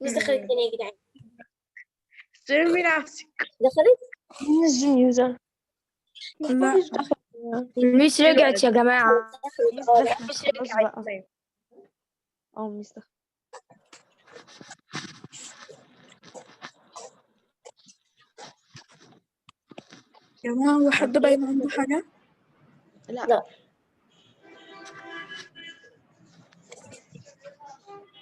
مش دخلت هنا يا جدعان؟ استلمي نفسك. دخلت؟ يوزر لا الميس رجعت يا جماعة. دخلت. خلاص بقى. ميس دخلت. يا جماعة هو حد باين عنده حاجة؟ لا.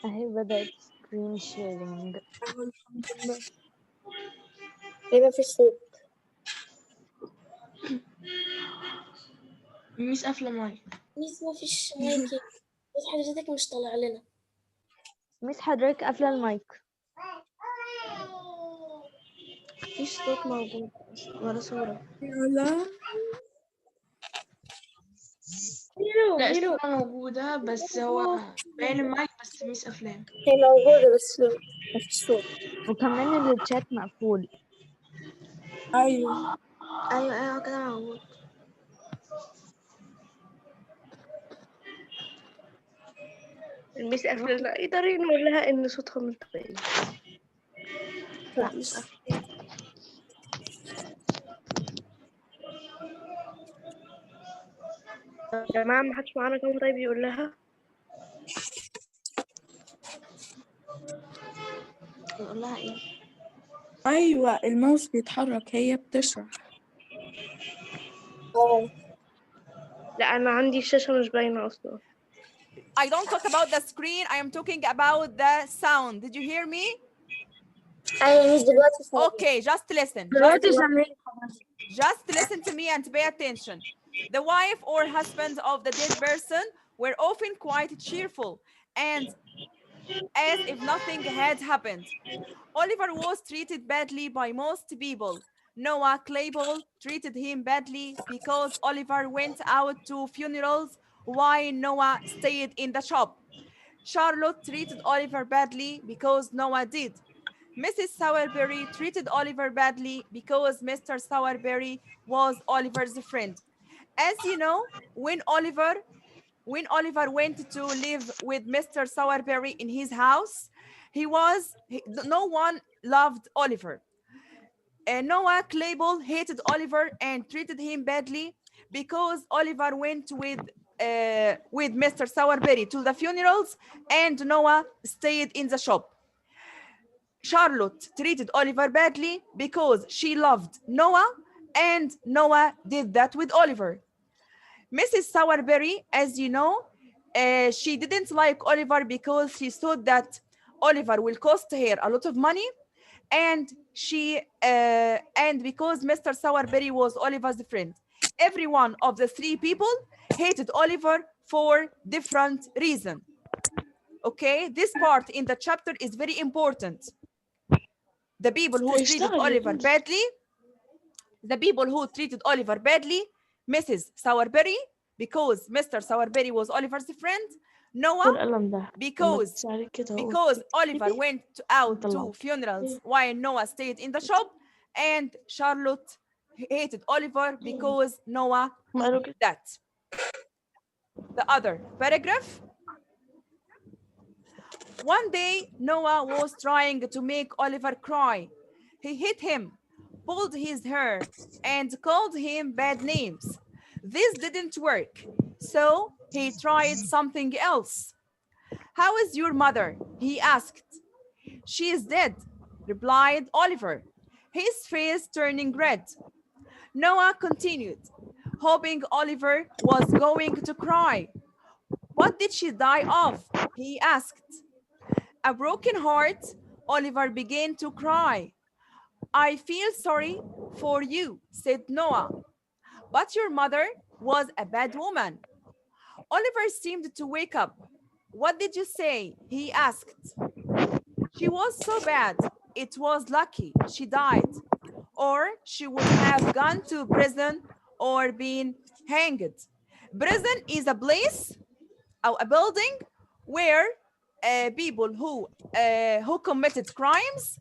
اهي بدأت سكرين شيرنج. أهو الحمد لله. ليه ما فيش صوت؟ ميس قافلة مايك. ميس ما فيش مايكي. بس حضرتك مش طالع لنا. ميس حضرتك قافلة المايك. مفيش صوت موجود ولا صورة. يلا لا الصورة موجودة بس هو باين المايك بس ميس قافلاه. هي موجودة بس ما فيش صوت. وكمان الشات مقفول. أيوه أيوة كده موجود. الميس قافلة. ايه طريقة نقول لها إن صوتها مش باين؟ لا مش عارفة. يا جماعة ما حدش معانا كام طيب يقول لها؟ نقول لها إيه؟ أيوه الماوس بيتحرك هي بتشرح. لا أنا عندي الشاشة مش باينة أصلا. I don't talk about the screen. I am talking about the sound. Did you hear me? أيوة مش دلوقتي صوت. Okay, just listen. دلوقتي سامعين. Just listen to me and pay attention. The wife or husband of the dead person were often quite cheerful and as if nothing had happened. Oliver was treated badly by most people. Noah Claypole treated him badly because Oliver went out to funerals while Noah stayed in the shop. Charlotte treated Oliver badly because Noah did. Mrs. Sowerberry treated Oliver badly because Mr. Sowerberry was Oliver's friend. As you know, when Oliver went to live with Mr. Sowerberry in his house, no one loved Oliver. Noah Claypole hated Oliver and treated him badly because Oliver went with Mr. Sowerberry to the funerals and Noah stayed in the shop. Charlotte treated Oliver badly because she loved Noah and Noah did that with Oliver. Mrs. Sowerberry, as you know, she didn't like Oliver because she thought that Oliver will cost her a lot of money, and because Mr. Sowerberry was Oliver's friend. Every one of the three people hated Oliver for different reasons. Okay, this part in the chapter is very important. The people who treated Oliver badly, Mrs. Sowerberry, because Mr. Sowerberry was Oliver's friend, Noah, because Oliver went out to funerals while Noah stayed in the shop, and Charlotte hated Oliver because Noah did that. The other paragraph. One day, Noah was trying to make Oliver cry. He hit him, pulled his hair, and called him bad names. This didn't work, so he tried something else. How is your mother? He asked. She is dead, replied Oliver, his face turning red. Noah continued, hoping Oliver was going to cry. What did she die of? He asked. A broken heart, Oliver began to cry. I feel sorry for you, said Noah. But your mother was a bad woman. Oliver seemed to wake up. What did you say? He asked. She was so bad. It was lucky she died. Or she would have gone to prison or been hanged. Prison is a place or a building where people who committed crimes,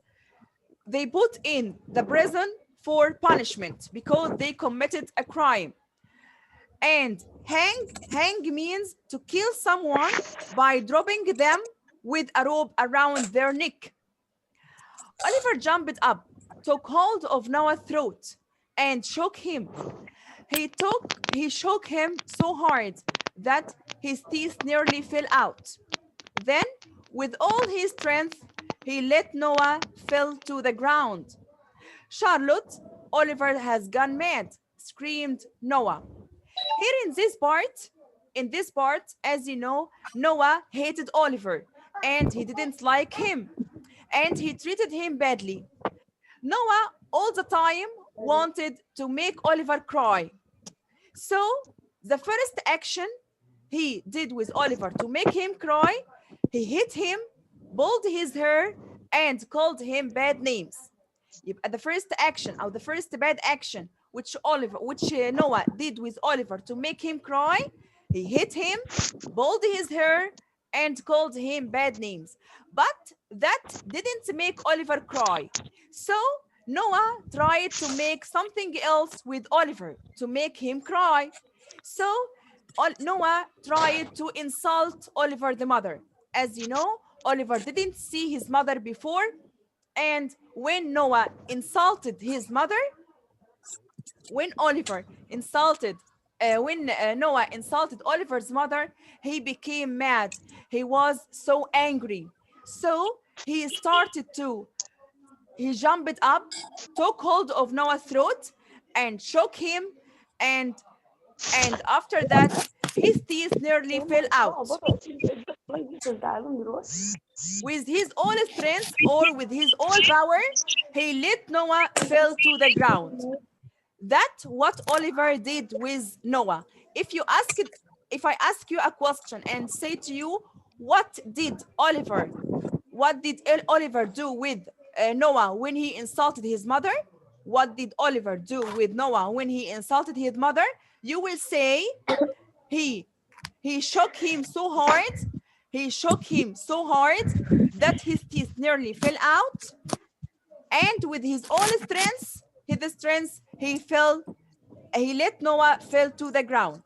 they put in the prison for punishment because they committed a crime. And hang means to kill someone by dropping them with a rope around their neck. Oliver jumped up, took hold of Noah's throat, and shook him. He shook him so hard that his teeth nearly fell out. Then, with all his strength, he let Noah fall to the ground. Charlotte, Oliver has gone mad, screamed Noah. Here in this part, as you know, Noah hated Oliver and he didn't like him and he treated him badly. Noah all the time wanted to make Oliver cry. So the first action he did with Oliver to make him cry, he hit him, pulled his hair, and called him bad names. يبقى the first action or the first bad action which Noah did with Oliver to make him cry, he hit him, pulled his hair, and called him bad names. But that didn't make Oliver cry. So Noah tried to make something else with Oliver to make him cry. So Noah tried to insult Oliver the mother. As you know, Oliver didn't see his mother before, and when Noah insulted his mother, when Noah insulted Oliver's mother, he became mad. He was so angry. So he jumped up, took hold of Noah's throat, and shook him, and after that, his teeth nearly fell out. With his all strength or with his all power, he let Noah fall to the ground. That's what Oliver did with Noah. If I ask you a question and say to you, what did Oliver do with Noah when he insulted his mother? What did Oliver do with Noah when he insulted his mother? You will say he shook him so hard. He shook him so hard that his teeth nearly fell out. And with his own strength, he let Noah fall to the ground.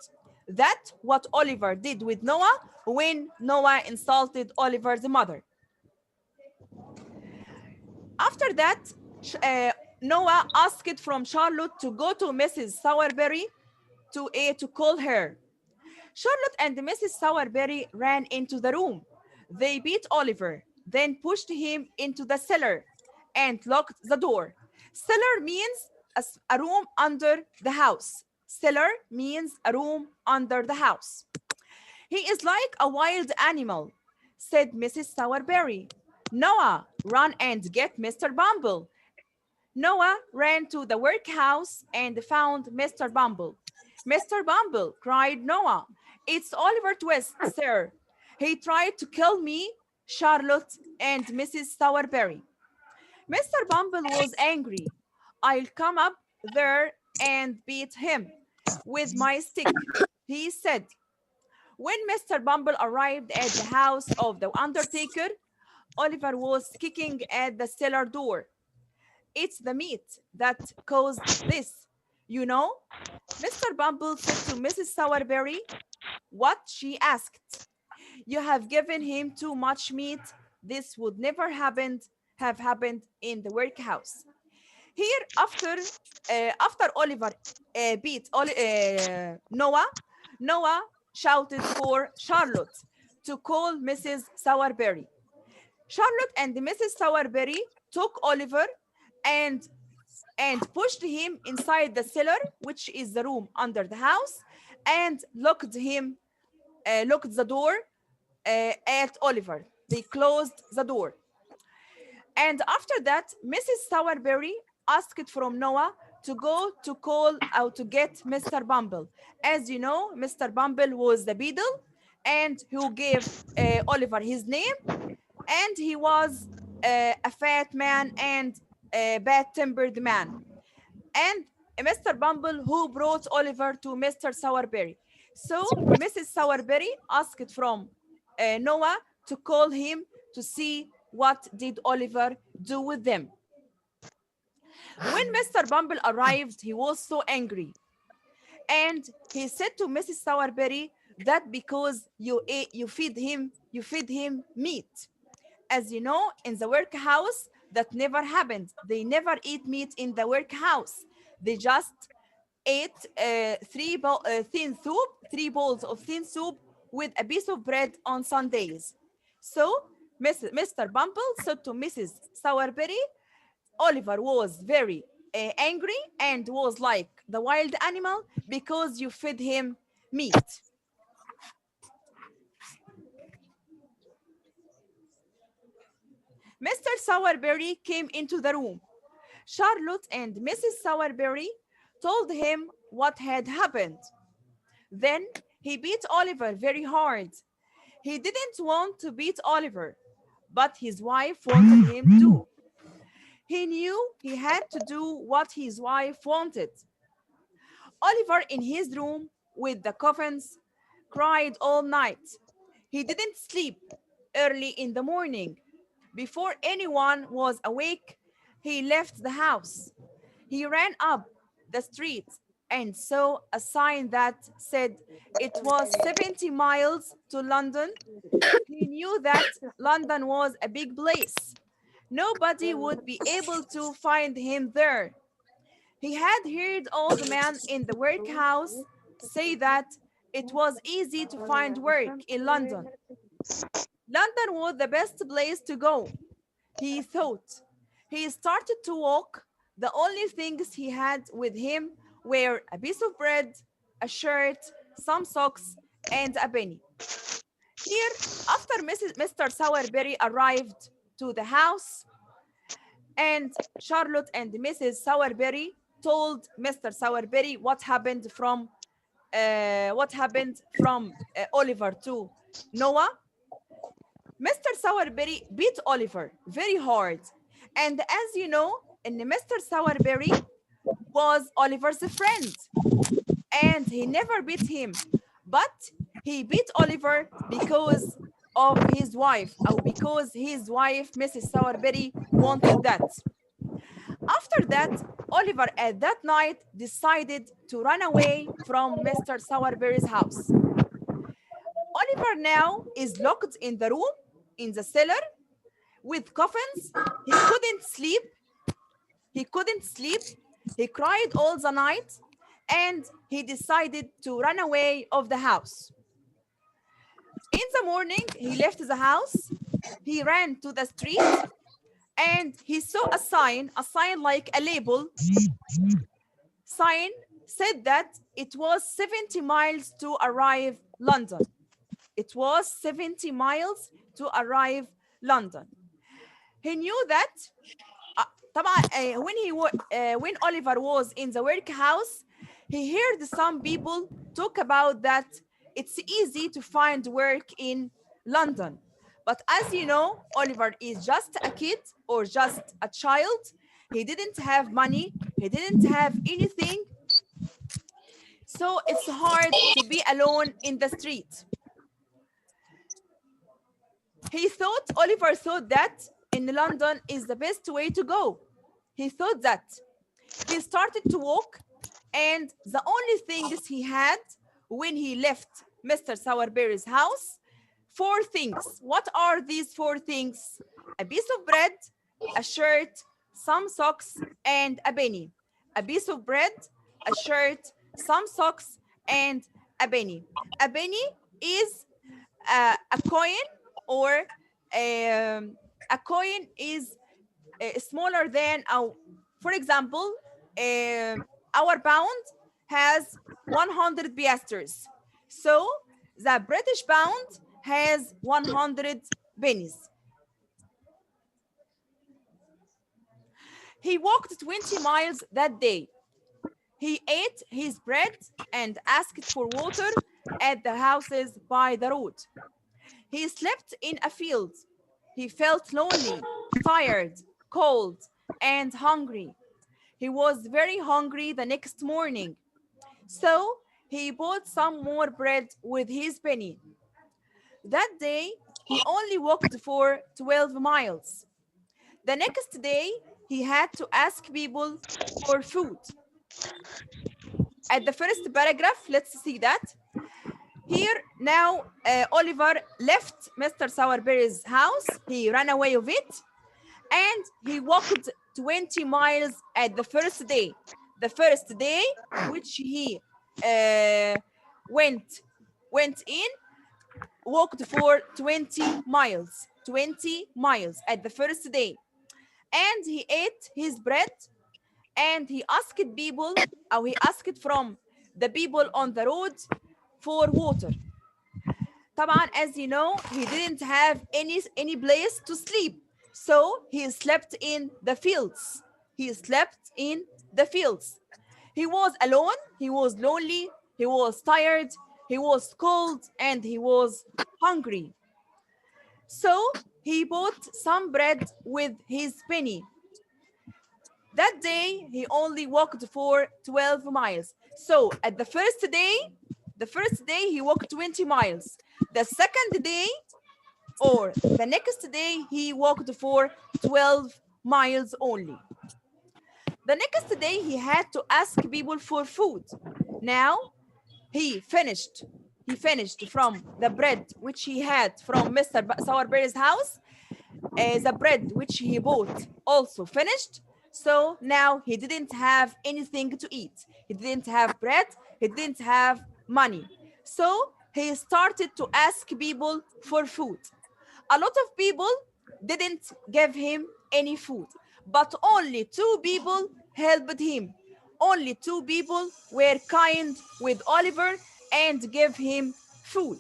That's what Oliver did with Noah when Noah insulted Oliver's mother. After that, Noah asked from Charlotte to go to Mrs. Sowerberry to call her. Charlotte and Mrs. Sowerberry ran into the room. They beat Oliver, then pushed him into the cellar and locked the door. Cellar means a room under the house. Cellar means a room under the house. He is like a wild animal, said Mrs. Sowerberry. Noah, run and get Mr. Bumble. Noah ran to the workhouse and found Mr. Bumble. Mr. Bumble, cried Noah. It's Oliver Twist, sir. He tried to kill me, Charlotte, and Mrs. Sowerberry. Mr. Bumble was angry. I'll come up there and beat him with my stick, he said. When Mr. Bumble arrived at the house of the undertaker, Oliver was kicking at the cellar door. It's the meat that caused this, you know? Mr. Bumble said to Mrs. Sowerberry. What? She asked. You have given him too much meat. This would never have happened in the workhouse. Here, after Oliver beat Noah shouted for Charlotte to call Mrs. Sowerberry. Charlotte and Mrs. Sowerberry took Oliver and pushed him inside the cellar, which is the room under the house, and locked the door at Oliver. They closed the door. And after that, Mrs. Sowerberry asked from Noah to go to call out to get Mr. Bumble. As you know, Mr. Bumble was the beadle and who gave Oliver his name. And he was a fat man and a bad-tempered man. And Mr. Bumble who brought Oliver to Mr. Sowerberry. So Mrs. Sowerberry asked from Noah to call him to see what did Oliver do with them. When Mr. Bumble arrived, he was so angry. And he said to Mrs. Sowerberry that because you feed him meat. As you know, in the workhouse, That never happened. They never eat meat in the workhouse. They just ate three bowls of thin soup with a piece of bread on Sundays. So Mr. Bumble said to Mrs. Sowerberry, Oliver was very angry and was like the wild animal because you fed him meat. Mr. Sowerberry came into the room. Charlotte and Mrs. Sowerberry told him what had happened. Then he beat Oliver very hard. He didn't want to beat Oliver, but his wife wanted him to. He knew he had to do what his wife wanted. Oliver, in his room with the coffins, cried all night. He didn't sleep. Early in the morning, before anyone was awake, he left the house. He ran up the street and saw a sign that said it was 70 miles to London. He knew that London was a big place. Nobody would be able to find him there. He had heard all the men in the workhouse say that it was easy to find work in London. London was the best place to go, he thought. He started to walk. The only things he had with him were a piece of bread, a shirt, some socks, and a penny. Here, after Mr. Sowerberry arrived to the house, and Charlotte and Mrs. Sowerberry told Mr. Sowerberry what happened from Oliver to Noah. Mr. Sowerberry beat Oliver very hard. And as you know, Mr. Sowerberry was Oliver's friend. And he never beat him. But he beat Oliver because of his wife, or because his wife, Mrs. Sowerberry, wanted that. After that, Oliver at that night decided to run away from Mr. Sowerberry's house. Oliver now is locked in the room, in the cellar, with coffins. He couldn't sleep. He cried all the night, and he decided to run away of the house. In the morning, he left the house. He ran to the street, and he saw a sign like a label. Sign said that it was 70 miles to arrive London. It was 70 miles to arrive London. He knew that when Oliver was in the workhouse, he heard some people talk about that it's easy to find work in London. But as you know, Oliver is just a kid or just a child. He didn't have money. He didn't have anything. So it's hard to be alone in the street. Oliver thought that in London is the best way to go. He thought that. He started to walk, and the only things he had when he left Mr. Sowerberry's house, 4 things. What are these 4 things? A piece of bread, a shirt, some socks, and a penny. A piece of bread, a shirt, some socks, and a penny. A penny is a coin, or a coin is smaller than, for example, our pound has 100 piastres. So the British pound has 100 pennies. He walked 20 miles that day. He ate his bread and asked for water at the houses by the road. He slept in a field. He felt lonely, tired, cold, and hungry. He was very hungry the next morning. So he bought some more bread with his penny. That day, he only walked for 12 miles. The next day, he had to ask people for food. At the first paragraph, let's see that. Here now, Oliver left Mr. Sowerberry's house. He ran away of it. and he walked 20 miles at the first day. The first day which he went in, walked for 20 miles. 20 miles at the first day. And he ate his bread, and he asked people, or he asked from the people on the road for water. طبعا, as you know, he didn't have any place to sleep, so he slept in the fields. He slept in the fields. He was alone, he was lonely, he was tired, he was cold, and he was hungry. So he bought some bread with his penny. That day, he only walked for 12 miles. So at the first day, he walked 20 miles. The second day, or the next day, he walked for 12 miles only. The next day, he had to ask people for food. Now, he finished from the bread which he had from Mr. Sourberry's house. The bread which he bought also finished. So now he didn't have anything to eat. He didn't have bread. He didn't have money. So he started to ask people for food. A lot of people didn't give him any food, but only 2 people helped him. Only 2 people were kind with Oliver and gave him food.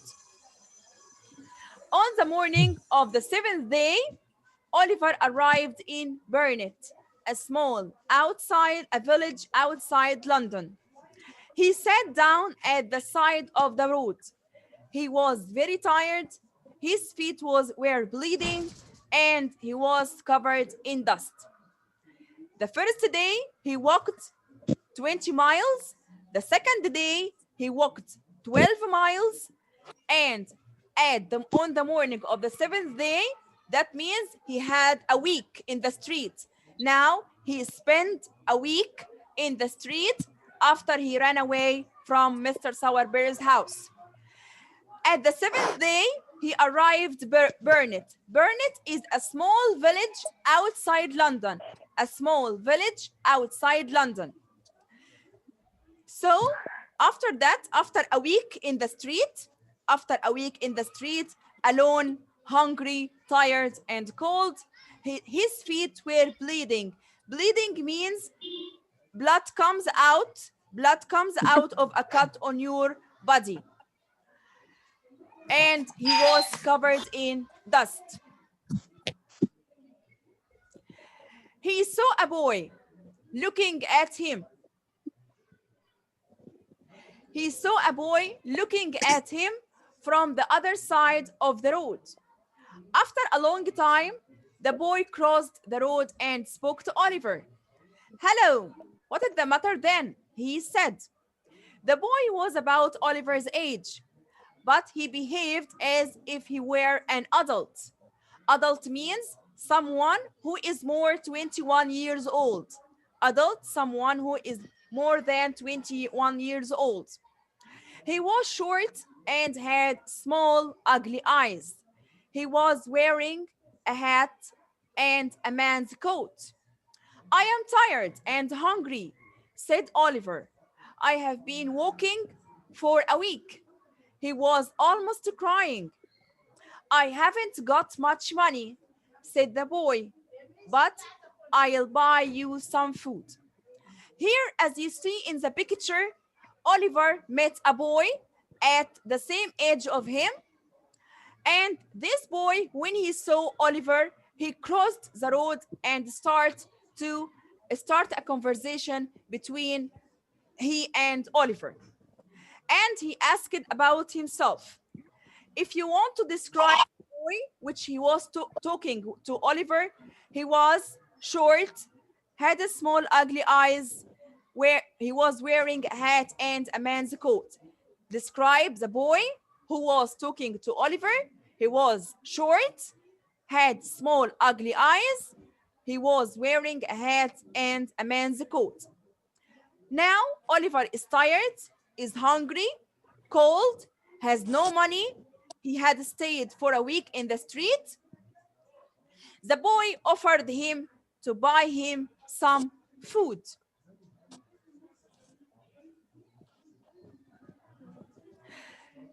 On the morning of the 7th day, Oliver arrived in Burnet, a village outside London. He sat down at the side of the road. He was very tired, his feet were bleeding, and he was covered in dust. The first day, he walked 20 miles. The second day, he walked 12 miles. And on the morning of the 7th day, that means he had a week in the street. Now he spent a week in the street after he ran away from Mr. Sourberry's house. At the 7th day, he arrived Burnet. Burnet is a small village outside London. A small village outside London. So after that, after a week in the street, alone, hungry, tired, and cold, his feet were bleeding. Bleeding means blood comes out of a cut on your body. And he was covered in dust. He saw a boy looking at him. He saw a boy looking at him from the other side of the road. After a long time, the boy crossed the road and spoke to Oliver. "Hello, what is the matter then?" he said. The boy was about Oliver's age, but he behaved as if he were an adult. Adult means someone who is more 21 years old. Adult, someone who is more than 21 years old. He was short and had small, ugly eyes. He was wearing a hat and a man's coat. "I am tired and hungry," said Oliver. "I have been walking for a week." He was almost crying. "I haven't got much money," said the boy, "but I'll buy you some food." Here, as you see in the picture, Oliver met a boy at the same age of him. And this boy, when he saw Oliver, he crossed the road and start a conversation between he and Oliver. And he asked about himself. If you want to describe the boy which he was talking to Oliver, he was short, had a small ugly eyes, where he was wearing a hat and a man's coat. Describe the boy who was talking to Oliver. He was short, had small ugly eyes. He was wearing a hat and a man's coat. Now Oliver is tired, is hungry, cold, has no money. He had stayed for a week in the street. The boy offered him to buy him some food.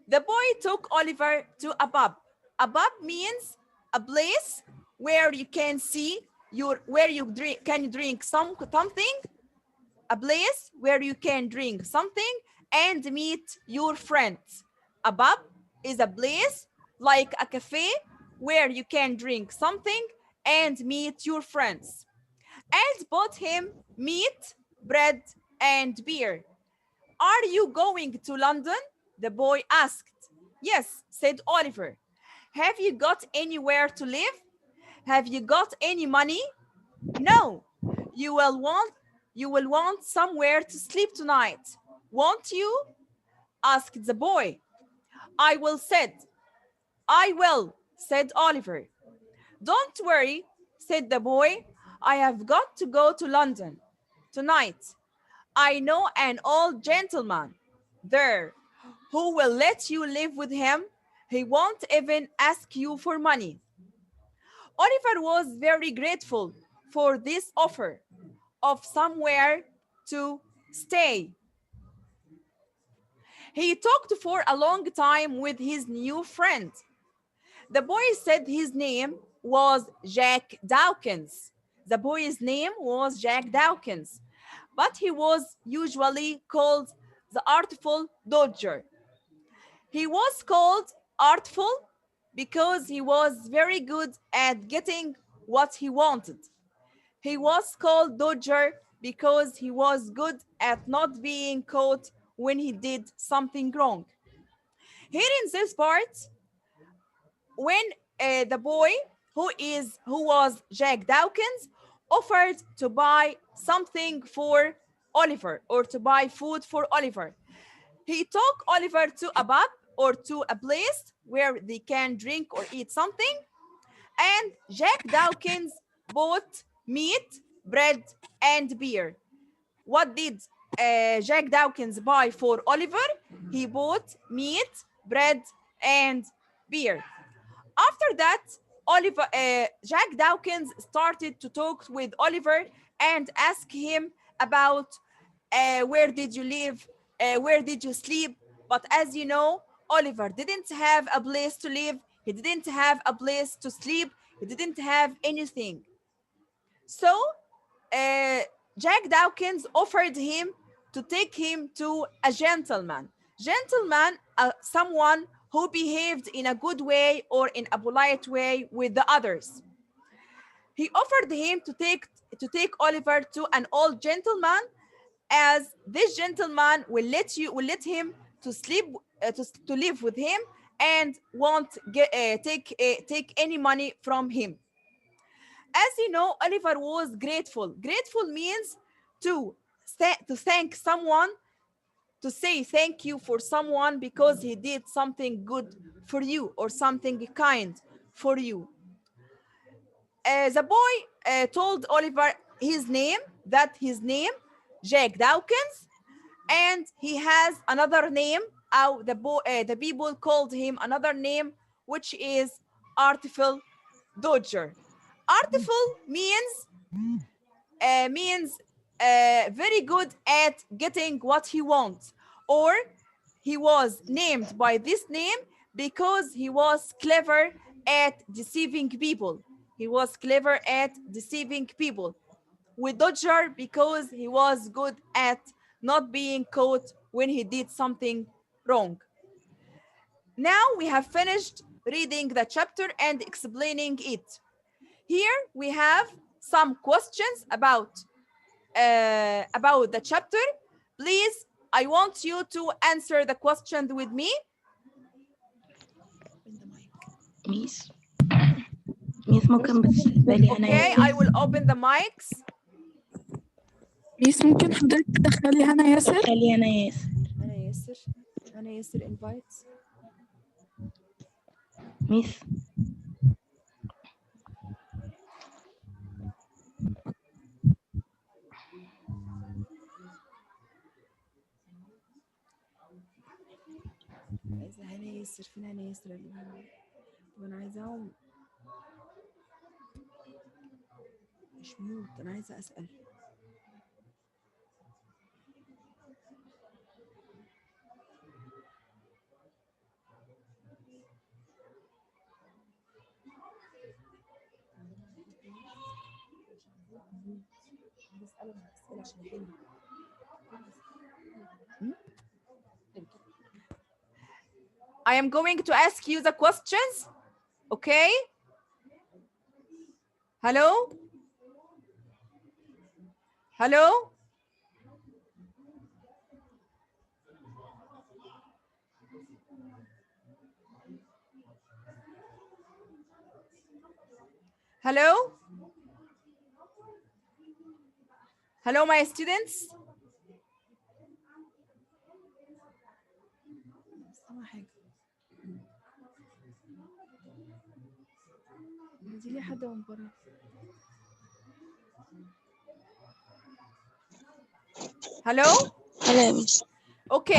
The boy took Oliver to a pub. A pub means a place where you can see where you can drink something, a place where you can drink something and meet your friends. A pub is a place like a cafe where you can drink something and meet your friends. And bought him meat, bread, and beer. Are you going to London? The boy asked. Yes, said Oliver. Have you got anywhere to live? Have you got any money? No. You will want somewhere to sleep tonight. Won't you? Asked the boy. I will, said Oliver. Don't worry, said the boy. I have got to go to London tonight. I know an old gentleman there who will let you live with him. He won't even ask you for money. Oliver was very grateful for this offer of somewhere to stay. He talked for a long time with his new friend. The boy said his name was Jack Dawkins. The boy's name was Jack Dawkins, but he was usually called the Artful Dodger. He was called artful because he was very good at getting what he wanted. He was called Dodger because he was good at not being caught when he did something wrong. Here in this part, when the boy who was Jack Dawkins offered to buy something for Oliver or to buy food for Oliver, he took Oliver to a pub or to a place where they can drink or eat something, and Jack Dawkins bought meat, bread, and beer. What did Jack Dawkins buy for Oliver? He bought meat, bread, and beer. After that, Jack Dawkins started to talk with Oliver and ask him about where did you live, where did you sleep. But as you know, Oliver didn't have a place to live. He didn't have a place to sleep. He didn't have anything. So Jack Dawkins offered him to take him to a gentleman. Gentleman, someone who behaved in a good way or in a polite way with the others. He offered him to take Oliver to an old gentleman, as this gentleman will let him to sleep to live with him and won't take any money from him. As you know, Oliver was grateful. Grateful means to thank someone, to say thank you for someone because he did something good for you or something kind for you. The boy told Oliver his name, Jack Dawkins, and he has another name. The people called him another name, which is Artful Dodger. Artful means very good at getting what he wants, or he was named by this name because he was clever at deceiving people. He was clever at deceiving people. With Dodger because he was good at not being caught when he did something wrong. Now we have finished reading the chapter and explaining it. Here we have some questions about the chapter. Please, I want you to answer the question with me. ميس ممكن بس بالي أنا Okay, I will open the mics. ميس ممكن حضرتك تدخلي هنا ياسر؟ خلي أنا ياسر أنا ياسر invite. ميس عايزة هنا ياسر، فين هنا ياسر اللي هنا؟ وأنا عايزاهم. مش ميوت، انا عايزه اسال. I am going to ask you the questions. Okay? Hello? Hello? Hello? Hello, my students? Hello? هلا يا ميس. Okay, I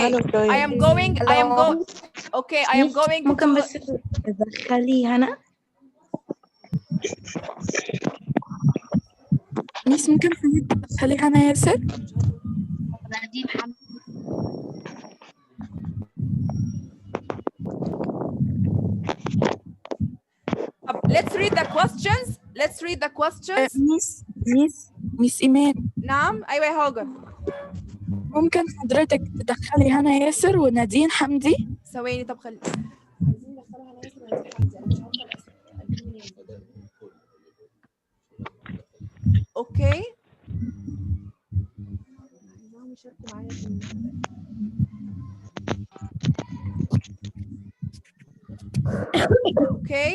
am going ممكن to بس تدخلي هنا؟ ميس ممكن تدخلي هنا ياسر؟ let's read the questions. Let's read the questions. ميس إيمان، نعم، أيوة يا هاجر. ممكن حضرتك تدخلي هنا ياسر ونادين حمدي؟ ثواني، طب خلي اوكي. Okay.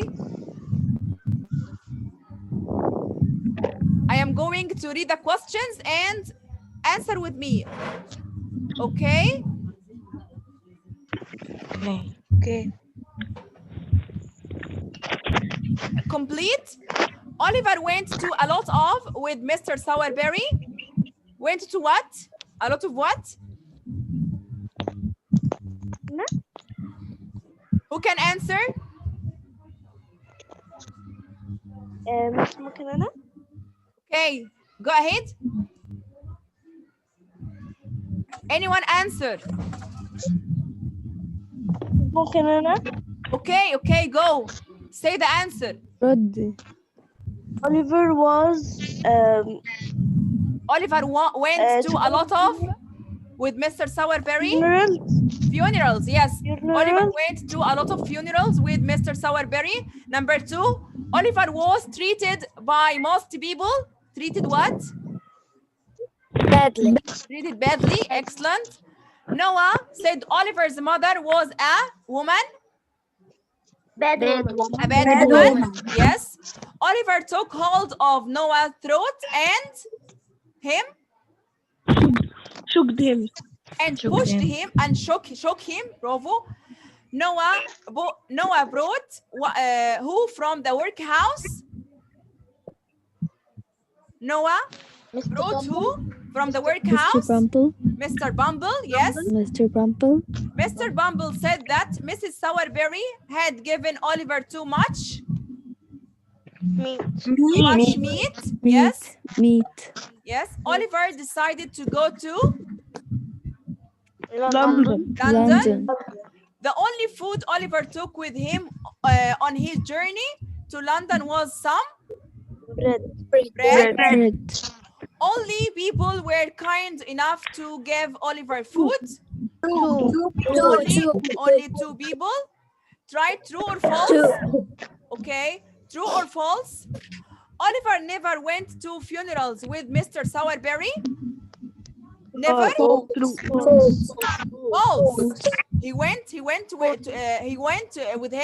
I am going to read the questions and answer with me. Okay? Okay. Complete. Oliver went to a lot of with Mr. Sowerberry. Went to what? A lot of what? No. Who can answer? ممكن أنا؟ Okay, go ahead. Anyone answer? ممكن أنا؟ Okay, go. Say the answer. ردي. Oliver was went to a lot of with Mr. Sowerberry. Funerals, yes. Oliver went to a lot of funerals with Mr. Sowerberry. Number 2, Oliver was treated by most people. Treated what? Badly. Treated badly. Excellent. Noah said Oliver's mother was a woman. Bad woman. A bad woman. Yes. Oliver took hold of Noah's throat and him. shook him. And pushed him and shook him. Bravo. Noah brought who from the workhouse? Noah brought who from the workhouse? Mr. Bumble. Mr. Bumble, yes. Mr. Bumble. Mr. Bumble said that Mrs. Sowerberry had given Oliver too much. Meat. Yes. Meat. Yes. Oliver decided to go to London. London. The only food Oliver took with him on his journey to London was some bread. Only people were kind enough to give Oliver food. Only 2 people. Try true or false. Okay, true or false. Oliver never went to funerals with Mr. Sowerberry. Never. False. He went with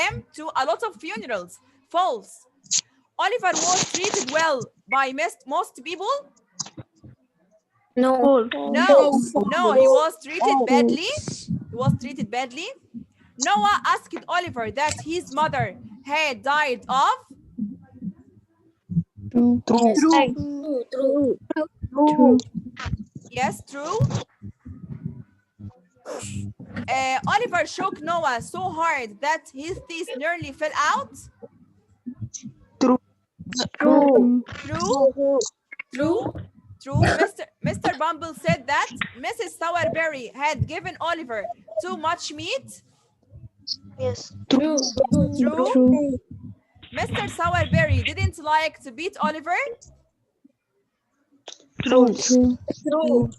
him to a lot of funerals. False. Oliver was treated well by most people. No. No, he was treated badly. He was treated badly. Noah asked Oliver that his mother had died of. True. Yes, true. Oliver shook Noah so hard that his teeth nearly fell out. True. True. True. True. Mr. Bumble said that Mrs. Sowerberry had given Oliver too much meat. Yes. True. True. True. Mr. Sowerberry didn't like to beat Oliver. True. True.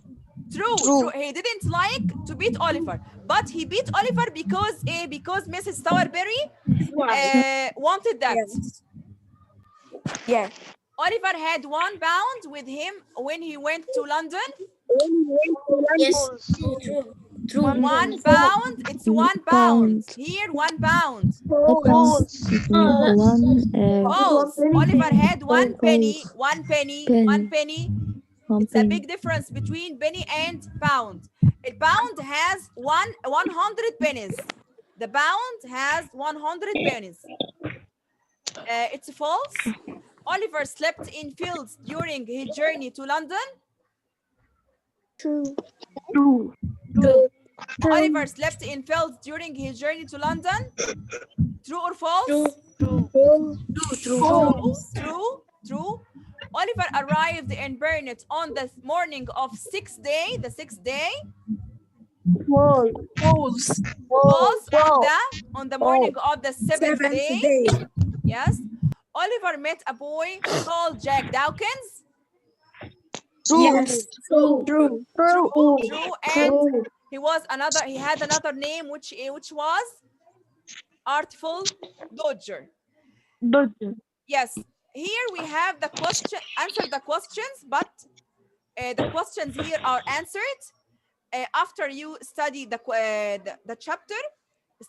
True. He didn't like to beat Oliver, but he beat Oliver because Mrs. Sowerberry wanted that. Yes. Oliver had 1 pound with him when he went to London. Yes. True. 1 pound. It's 1 pound. Here, 1 pound. False. False. Oliver had 1 penny. 1 penny. 1 penny. It's a big difference between penny and pound. A pound has 100 pennies. The pound has 100 pennies. It's false. Oliver slept in fields during his journey to London. True. Oliver slept in fields during his journey to London. True or false? True. Oliver arrived in Burnett on the morning of the sixth day. False. On the morning of the seventh day. Yes. Oliver met a boy called Jack Dawkins. Yes. True. And he had another name which was Artful Dodger. Yes. Here we have the question, answer the questions, but the questions here are answered. After you study the chapter,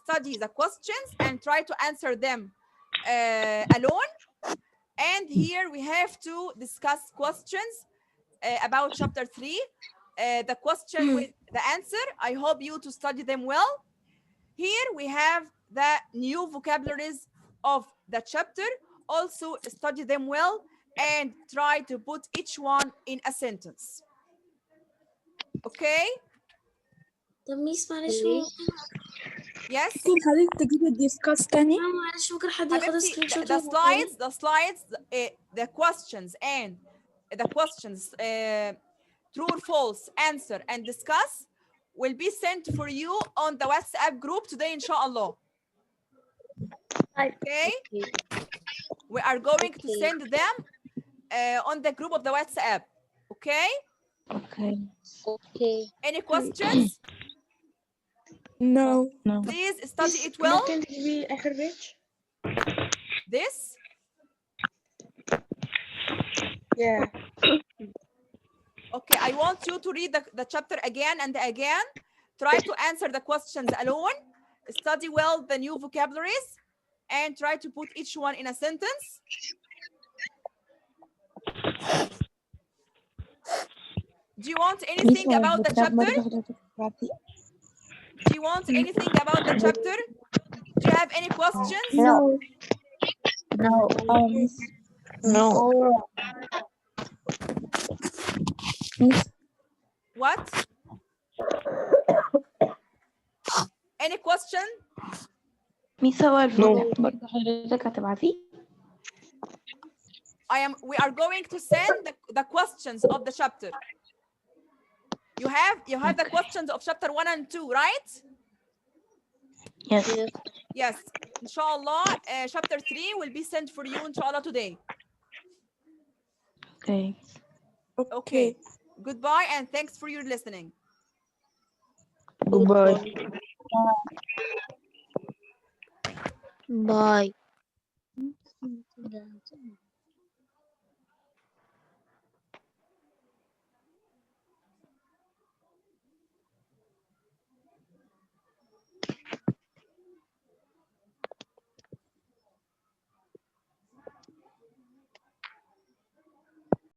study the questions and try to answer them alone. And here we have to discuss questions about chapter 3. The question with the answer, I hope you to study them well. Here we have the new vocabularies of the chapter. Also study them well and try to put each one in a sentence. Okay? طب ميس معلش ممكن Yes. حضرتك تجيبي الديسكاس تاني؟ معلش ممكن حد ياخد حبيبتي, سكرين شوت the slides, the questions and the questions, true or false, answer and discuss will be sent for you on the WhatsApp group today, inshallah. Okay? We are going to send them on the group of the WhatsApp. Okay? Okay. Any questions? No. Please study it well. ممكن تجيبي آخر بيج؟ This? Yeah. Okay, I want you to read the chapter again and again. Try to answer the questions alone. Study well the new vocabularies and try to put each one in a sentence. Do you want anything about the chapter? Do you want anything about the chapter? Do you have any questions? No. What? Any question? ميس هو الفيديو برضه حضرتك هتبعتيه؟ We are going to send the questions of the chapter. You have the questions of chapter 1 and 2, right? Yes. Yes. Inshallah, chapter 3 will be sent for you, inshallah, today. Okay. Goodbye and thanks for your listening. Goodbye. Bye.